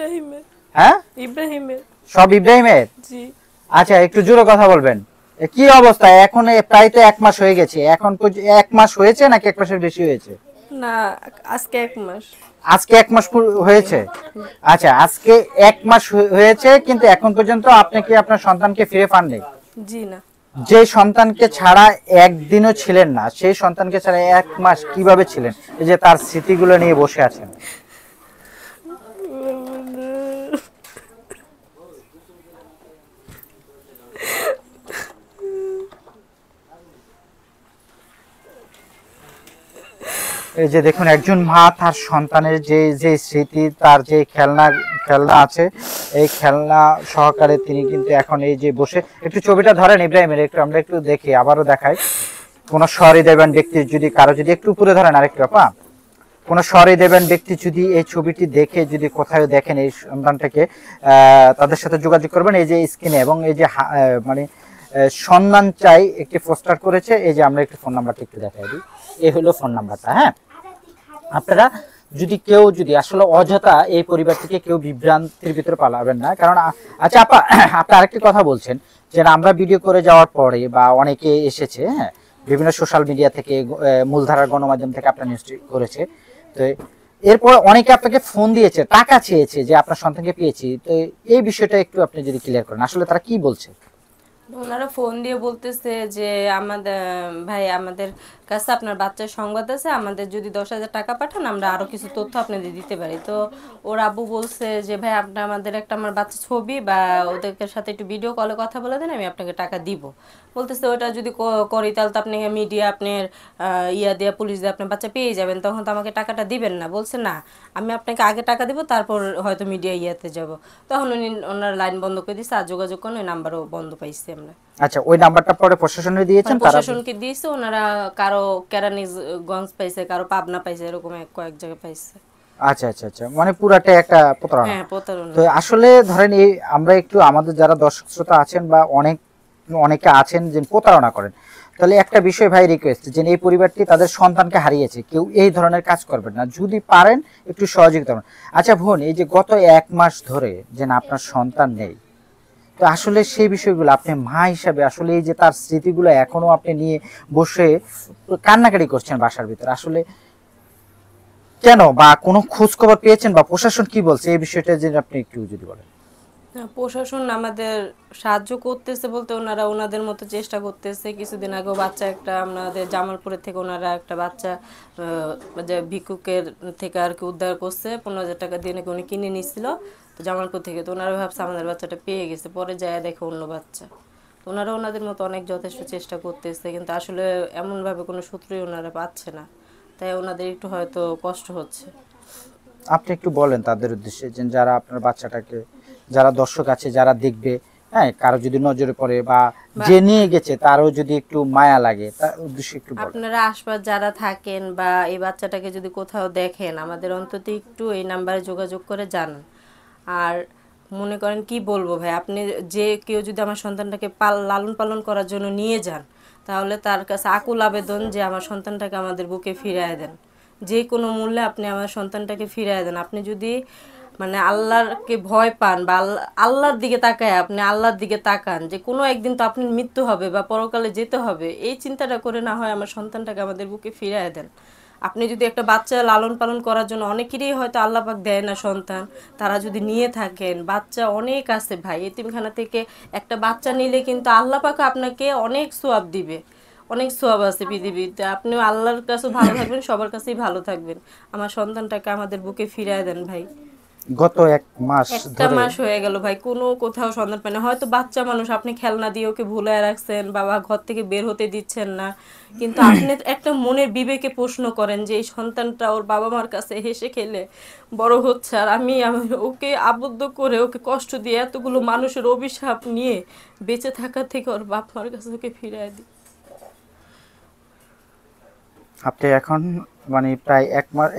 ইব্রাহিমের। হ্যাঁ ইব্রাহিমের। সব ইব্রাহিমের? জি। আচ্ছা একটু জোরে কথা বলবেন। কি অবস্থা এখন? প্রায় তো 1 মাস হয়ে গেছে, এখন 1 মাস হয়েছে নাকি 1 মাসের বেশি হয়েছে? না, আজকে 1 মাস। আজকে 1 মাস হয়েছে। আচ্ছা আজকে 1 মাস হয়েছে, কিন্তু এখন পর্যন্ত আপনি কি আপনার সন্তানকে ফিরে পাননি? জি না। যে সন্তানকে ছাড়া একদিনও ছিলেন না, সেই সন্তানকে ছাড়া 1 মাস কিভাবে ছিলেন? এই যে তার স্মৃতিগুলো নিয়ে বসে আছেন। এই যে দেখুন একজন মা তার সন্তানের যে যে স্মৃতি, তার যে খেলনা আছে, এই খেলনা সহকারে তিনি কিন্তু এখন এই যে বসে, একটু ছবিটা ধরেন ইব্রাহিমের, একটু আমরা একটু দেখি, আবারও দেখাই। কোন সহৃদয়বান ব্যক্তি যদি কারো, যদি একটু উপরে ধরেন আরেকটু আপা, কোন সহৃদয়বান ব্যক্তি যদি এই ছবিটি দেখে যদি কোথাও দেখেন এই সন্তানটাকে, তাদের সাথে যোগাযোগ করবেন। এই যে স্ক্রিনে এবং এই যে মানে সম্মান চাই একটি পোস্টার করেছে, এই যে আমরা একটু ফোন নাম্বারটা একটু দেখাই দিই। এই হলো ফোন নাম্বারটা। হ্যাঁ, আপনারা যদি কেউ যদি আসলে অযথা এই পরিবার থেকে কেউ বিভ্রান্তির ভিতরে পালাবেন না, কারণ আচ্ছা আপা আপনি আরেকটি কথা বলছেন যে আমরা ভিডিও করে যাওয়ার পরে বা অনেকে এসেছে, হ্যাঁ, বিভিন্ন সোশ্যাল মিডিয়া থেকে, মূলধারার গণমাধ্যম থেকে আপনার নিউজটি করেছে, তো এরপর অনেকে আপনাকে ফোন দিয়েছে, টাকা চেয়েছে যে আপনার সন্তানকে পেয়েছি, তো এই বিষয়টা একটু আপনি যদি ক্লিয়ার করেন, আসলে তারা কি বলছে? ওনারা ফোন দিয়ে বলতেছে যে আমাদের ভাই, আমাদের কাছে আপনার বাচ্চার সংবাদ আছে, আমাদের যদি 10,000 টাকা পাঠান আমরা আরো কিছু তথ্য আপনাদের দিতে পারি। তো ওর আব্বু বলছে যে ভাই আপনি আমাদের একটা আমার বাচ্চার ছবি বা ওদেরকে সাথে একটু ভিডিও কলে কথা বলে দেন, আমি আপনাকে টাকা দিব। বলতেছে ওটা যদি করি তাহলে তো আপনি মিডিয়া আপনার ইয়া দিয়ে, পুলিশ দিয়ে আপনার বাচ্চা পেয়ে যাবেন, তখন তো আমাকে টাকাটা দিবেন না। বলছে না, আমি আপনাকে আগে টাকা দিব, তারপর হয়তো মিডিয়া ইয়াতে যাব। তখন ওনার লাইন বন্ধ করে দিচ্ছে, আর যোগাযোগ করেন, ওই নাম্বারও বন্ধ পাইছি আমরা। আচ্ছা ওই নাম্বারটা পরে প্রশাসনে দিয়েছেন? প্রশাসনকে দিয়েছে, ওনারা কারো কেরানীগঞ্জ পাইছে, কারো পাবনা পাইছে, এরকম কয়েক জায়গায় পাইছে। আচ্ছা আচ্ছা আচ্ছা, মানে পুরাটাই একটা প্রতারণা। হ্যাঁ, প্রতারণা। তো আসলে ধরেন এই আমরা একটু আমাদের যারা দর্শক শ্রোতা আছেন বা অনেকে আছেন যে প্রতারণা করেন, তাহলে একটা বিষয় ভাই রিকোয়েস্ট, যে এই পরিবারটি তাদের সন্তানকে হারিয়েছে, কেউ এই ধরনের কাজ করবেন না, যদি পারেন একটু সহযোগিতা করুন। আচ্ছা বোন, এই যে গত 1 মাস ধরে যে আপনার সন্তান নেই, তো আসলে সেই বিষয়গুলো আপনি মা হিসাবে আসলে এই যে তার স্মৃতিগুলো এখনো আপনি নিয়ে বসে কান্নাকাটি করছেন বাসার ভিতরে, আসলে কেন? বা কোনো খোঁজ খবর পেয়েছেন বা প্রশাসন কি বলছে এই বিষয়টা যে আপনি একটু যদি বলেন। প্রশাসন আমাদের সাহায্য করতেছে বলতে ওনারা ওনাদের মতো চেষ্টা করতেছে। কিছুদিন আগেও বাচ্চা একটা আমাদের জামালপুরের থেকে ওনারা একটা বাচ্চা যে ভিক্ষুকের থেকে আর কি উদ্ধার করছে, 15,000 টাকা দিয়ে নাকি উনি কিনে নিছিল তো জামালপুর থেকে। তো ওনারা ভাবছে আমাদের বাচ্চাটা পেয়ে গেছে, পরে যায় দেখে অন্য বাচ্চা। তো ওনারা ওনাদের মতো অনেক যথেষ্ট চেষ্টা করতেছে, কিন্তু আসলে এমনভাবে কোনো সূত্রই ওনারা পাচ্ছে না, তাই ওনাদের একটু হয়তো কষ্ট হচ্ছে। আপনি একটু বলেন তাদের উদ্দেশ্যে, যে যারা আপনার বাচ্চাটাকে, যারা দর্শক আছে যারা দেখবে, হ্যাঁ, কারো যদি নজরে পড়ে বা যে নিয়ে গেছে তারও যদি একটু মায়া লাগে, তার উদ্দেশ্যে একটু বলেন। আপনারা আশপাশ যারা থাকেন বা এই বাচ্চাটাকে যদি কোথাও দেখেন, আমাদের অন্তত একটু এই নাম্বারে যোগাযোগ করে জানান। আর মনে করেন কি বলবো ভাই, আপনি যে কেউ যদি আমার সন্তানটাকে লালন পালন করার জন্য নিয়ে যান, তাহলে তার কাছে আকুল আবেদন যে আমার সন্তানটাকে আমাদের বুকে ফিরিয়ে দেন, যে কোনো মূল্যে আপনি আমার সন্তানটাকে ফিরিয়ে দেন। আপনি যদি মানে আল্লাহকে ভয় পান বা আল্লাহর দিকে তাকায়, আপনি আল্লাহর দিকে তাকান যে কোনো একদিন তো আপনার মৃত্যু হবে বা পরকালে যেতে হবে, এই চিন্তাটা করে না হয় আমার সন্তানটাকে আমাদের বুকে ফিরিয়ে দেন। আপনি যদি একটা বাচ্চা লালন পালন করার জন্য, অনেকেরই হয়তো আল্লাহ পাক দেয় না সন্তান, তারা যদি নিয়ে থাকেন, বাচ্চা অনেক আছে ভাই, এতিমখানা থেকে একটা বাচ্চা নিলে কিন্তু আল্লাহ পাক আপনাকে অনেক সওয়াব দিবে, অনেক সওয়াব আছে পৃথিবীতে। আপনিও আল্লাহর কাছে ভালো থাকবেন, সবার কাছেই ভালো থাকবেন। আমার সন্তানটাকে আমাদের বুকে ফিরিয়ে দেন ভাই। গত 1 মাস একটা ধরে মাস হয়ে গেল ভাই, কোনো কোথাও সন্ধান পায় না। হয়তো বাচ্চা মানুষ, আপনি খেলনা দিয়ে ওকে ভুলায় রাখছেন, বাবা ঘর থেকে বের হতে দিচ্ছেন না, কিন্তু আপনি একটা মনের বিবেকে প্রশ্ন করেন যে এই সন্তানটা ওর বাবা মার কাছে হেসে খেলে বড় হচ্ছে, আর আমি ওকে আবদ্ধ করে ওকে কষ্ট দিয়ে এতগুলো মানুষের অভিশাপ নিয়ে বেঁচে থাকা থেকে ওর বাপ মার কাছে ওকে ফিরিয়ে দিই। আপনি এখন মানে প্রায়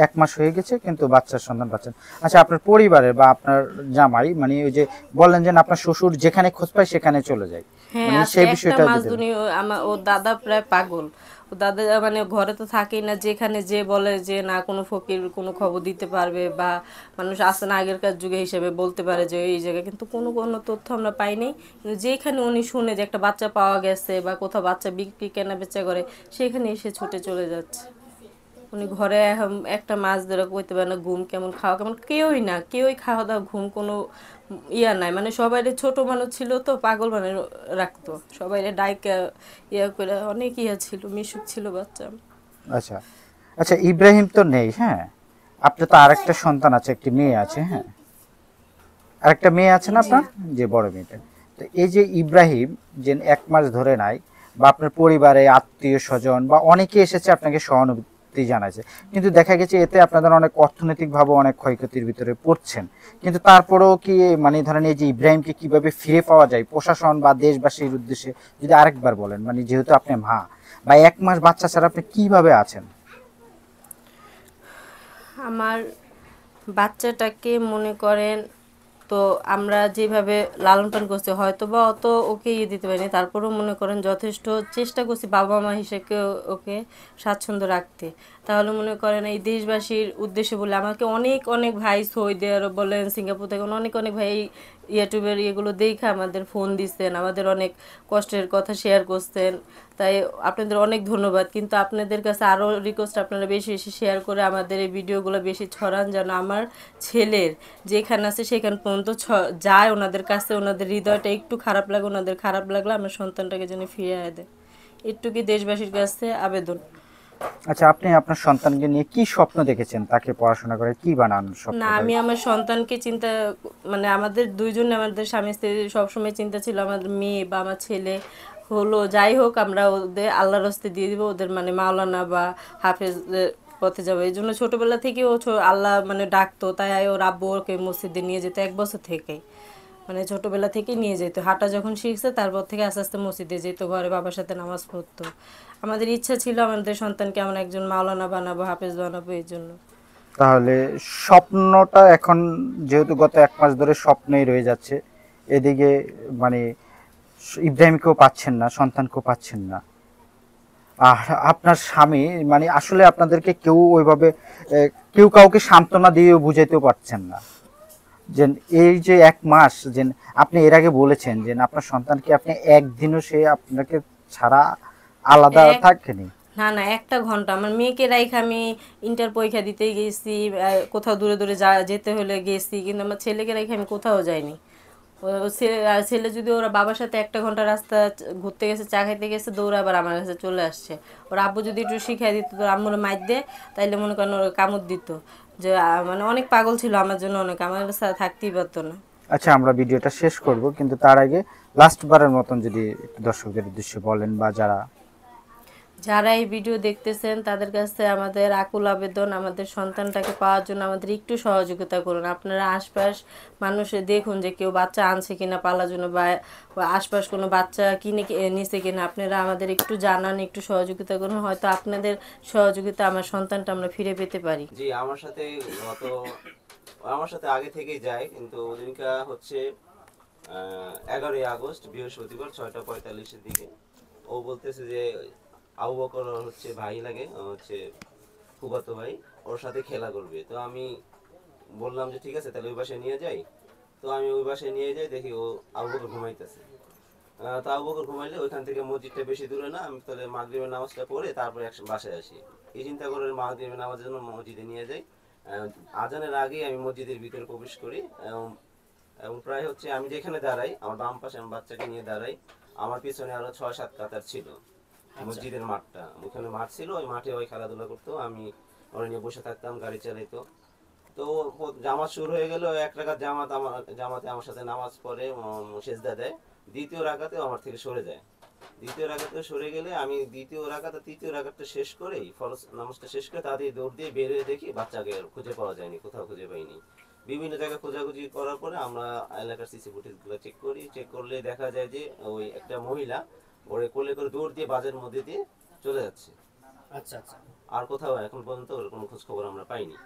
1 মাস হয়ে গেছে কিন্তু বাচ্চার সন্ধান পাচ্ছেন। আচ্ছা, আপনার পরিবারের বা আপনার জামাই মানে ওই যে বললেন যে আপনার শ্বশুর যেখানে খোঁজ পায় সেখানে চলে যায়, হ্যাঁ, মানে আজকে সেই একটা বিষয়টা মাস যদি ধরে আমার ও দাদা প্রায় পাগল। ও দাদা মানে ঘরে তো থাকেই না, যেখানে যে বলে যে না কোনো ফকির কোনো খবর দিতে পারবে বা মানুষ আসে না আগেরকার যুগে হিসেবে বলতে পারে যে এই জায়গায়, কিন্তু কোনো কোনো তথ্য আমরা পাইনি। কিন্তু যেখানে উনি শুনে যে একটা বাচ্চা পাওয়া গেছে বা কোথাও বাচ্চা বিক্রি কেনা বেচা করে, সেখানে এসে ছুটে চলে যাচ্ছে। উনি ঘরে এখন একটা মাছ ধরে কইতে পারে না ঘুম কেমন খাওয়া কেমন, কেউই না, কেউই খাওয়া দাওয়া ঘুম কোনো ইয়া নাই, মানে সবাই ছোট মানুষ ছিল তো পাগল মানে রাখতো সবাই ডাইকা ইয়া করে, অনেক ইয়া ছিল, মিশুক ছিল বাচ্চা। আচ্ছা আচ্ছা, ইব্রাহিম তো নেই, হ্যাঁ, আপনার তো আরেকটা সন্তান আছে, একটি মেয়ে আছে, হ্যাঁ, আরেকটা মেয়ে আছে না আপনার, যে বড় মেয়েটা। তো এই যে ইব্রাহিম যে 1 মাস ধরে নাই, বা আপনার পরিবারে আত্মীয় স্বজন বা অনেকে এসেছে আপনাকে সহানুভূতি জানাইছে, কিন্তু দেখা গেছে এতে আপনাদের অনেক অর্থনৈতিকভাবে অনেক ক্ষয়ক্ষতির ভিতরে পড়ছেন, কিন্তু তারপরেও কি মানে ধরেন এই যে ইব্রাহিমকে কিভাবে ফিরে পাওয়া যায় প্রশাসন বা দেশবাসীর উদ্দেশ্যে যদি আরেকবার বলেন, মানে যেহেতু আপনি মা বা 1 মাস বাচ্চা ছাড়া আপনি কিভাবে আছেন? আমার বাচ্চাটাকে মনে করেন, তো আমরা যেভাবে লালন পালন করছি হয়তো বা অত ওকে ইয়ে দিতে পারিনি, তারপরেও মনে করেন যথেষ্ট চেষ্টা করছি বাবা মা হিসেবে ওকে স্বাচ্ছন্দ্য রাখতে। তাহলে মনে করেন এই দেশবাসীর উদ্দেশ্যে বলে আমাকে অনেক অনেক ভাই সৌদি আরব বলেন, সিঙ্গাপুর থেকে অনেক অনেক ভাই ইউটিউবের এগুলো দেখে আমাদের ফোন দিচ্ছেন, আমাদের অনেক কষ্টের কথা শেয়ার করছেন। তাই আপনাদের অনেক ধন্যবাদ, কিন্তু আপনাদের কাছে আরও রিকোয়েস্ট, আপনারা বেশি বেশি শেয়ার করে আমাদের এই ভিডিওগুলো বেশি ছড়ান, যেন আমার ছেলের যেখানে আছে সেখান পর্যন্ত যায় ওনাদের কাছে, ওনাদের হৃদয়টা একটু খারাপ লাগে, ওনাদের খারাপ লাগলে আমার সন্তানটাকে যেন ফিরিয়ে দেয়, একটু কি দেশবাসীর কাছে আবেদন। আচ্ছা, আপনি আপনার সন্তানকে নিয়ে কি স্বপ্ন দেখেছেন, তাকে পড়াশোনা করে কি বানানোর না, স্বপ্নটা? আমি আমার সন্তানকে চিন্তা, মানে আমাদের দুইজন, আমাদের স্বামী স্ত্রী সবসময় চিন্তা ছিল আমাদের মেয়ে বা আমার ছেলে হলো যাই হোক আমরা ওদের আল্লাহর রাস্তায় দিয়ে দিব, ওদের মানে মাওলানা বা হাফেজের পথে যাবে। এই জন্য ছোটোবেলা থেকে ও আল্লাহ মানে ডাকতো, তাই ওর আব্বু ওকে মসজিদে নিয়ে যেত 1 বছর থেকে, মানে ছোটোবেলা থেকেই নিয়ে যেত। হাঁটা যখন শিখছে তারপর থেকে আস্তে আস্তে মসজিদে যেত, ঘরে বাবার সাথে নামাজ পড়তো। আমাদের ইচ্ছা ছিল আমাদের সন্তানকে এমন একজন মাওলানা বানাবো, হাফেজ বানাবো, এই জন্য। তাহলে স্বপ্নটা এখন যেহেতু গত 1 মাস ধরে স্বপ্নেই রয়ে যাচ্ছে, এদিকে মানে ইব্রাহিমকেও পাচ্ছেন না, সন্তানকেও পাচ্ছেন না, আর আপনার স্বামী মানে আসলে আপনাদেরকে কেউ ওইভাবে কেউ কাউকে সান্ত্বনা দিয়ে বুঝাইতেও পারছেন না যে এই যে 1 মাস যে আপনি এর আগে বলেছেন যে আপনার সন্তানকে আপনি একদিনও সে আপনাকে ছাড়া আলাদা এক থাকেনি। না না, 1টা ঘন্টা আমার মেয়েকে রাইখে আমি ইন্টার পরীক্ষা দিতে গেছি, কোথাও দূরে দূরে যেতে হলে গেছি, কিন্তু আমার ছেলেকে রেখে আমি কোথাও যাইনি। আর ছেলে যদি ওরা বাবার সাথে 1টা ঘন্টা রাস্তা ঘুরতে গেছে, চা খাইতে গেছে, দৌড়ে আবার আমার কাছে চলে আসছে। ওর আব্বু যদি একটু শিখাই দিত, তোর আম্মুর মাইর দে, তাইলে মনে করেন ওর কামড় দিত। যে মানে অনেক পাগল ছিল আমার জন্য, অনেক আমার কাছে থাকতেই পারতো না। আচ্ছা, আমরা ভিডিওটা শেষ করব, কিন্তু তার আগে লাস্ট বারের মতন যদি একটু দর্শকদের উদ্দেশ্যে বলেন, বা যারা যারা এই ভিডিও দেখতেছেন তাদের কাছে আমাদের আকুল আবেদন, আমাদের সন্তানটাকে পাওয়ার জন্য আমাদের একটু সহযোগিতা করুন। আপনারা আশপাশ মানুষে দেখুন যে কেউ বাচ্চা আনছে কিনা পালার জন্য, বা আশপাশ কোনো বাচ্চা কিনে নিছে কিনা, আপনারা আমাদের একটু জানান, একটু সহযোগিতা করুন, হয়তো আপনাদের সহযোগিতা আমার সন্তানটা আমরা ফিরে পেতে পারি। জি, আমার সাথে গত আমার সাথে আগে থেকেই যায়, কিন্তু ওদিনকা হচ্ছে 11ই আগস্ট বৃহস্পতিবার 6টা 45-এর দিকে ও বলতেছে যে আবু বকর ওর হচ্ছে ভাই লাগে, ও হচ্ছে ফুফাতো ভাই, ওর সাথে খেলা করবে। তো আমি বললাম যে ঠিক আছে তাহলে ওই বাসায় নিয়ে যাই। তো আমি ওই বাসায় নিয়ে যাই, দেখি ও আবু বকর ঘুমাইতেছে। তো আবু বকর ঘুমাইলে ওইখান থেকে মসজিদটা বেশি দূরে না, আমি তাহলে মাগরিবের নামাজটা পড়ে তারপরে বাসায় আসি। এই চিন্তা করে মাগরিবের নামাজের জন্য মসজিদে নিয়ে যাই। আজানের আগেই আমি মসজিদের ভিতরে প্রবেশ করি, এবং এবং প্রায় হচ্ছে আমি যেখানে দাঁড়াই, আমার বাম পাশে আমি বাচ্চাকে নিয়ে দাঁড়াই, আমার পিছনে আরো 6-7 কাতার ছিল মসজিদের মাঠটা, ওখানে মাঠ ছিল, ওই মাঠে ওই খেলাধুলা করতো, আমি ওরা নিয়ে বসে থাকতাম, গাড়ি চালাইতো। তো জামাত শুরু হয়ে গেল, 1 রাকাত জামাতে আমার সাথে নামাজ পড়ে, সেজদা দেয়। দ্বিতীয় রাকাতেও আমার থেকে সরে যায়। দ্বিতীয় রাকাতে সরে গেলে আমি দ্বিতীয় রাকাত আর তৃতীয় রাকাতটা শেষ করেই, ফরজ নামাজটা শেষ করে তাড়াতাড়ি দৌড় দিয়ে বের হয়ে দেখি বাচ্চাকে খুঁজে পাওয়া যায়নি, কোথাও খুঁজে পাইনি। বিভিন্ন জায়গায় খোঁজাখুঁজি করার পরে আমরা এলাকার সিসি ফুটেজগুলো চেক করি, চেক করলে দেখা যায় যে ওই একটা মহিলা ওরে কোলে করে দৌড় দিয়ে বাজারের মধ্যে দিয়ে চলে যাচ্ছে। আচ্ছা আচ্ছা। আর কোথাও এখন পর্যন্ত ওর কোনো খোঁজ খবর আমরা পাইনি।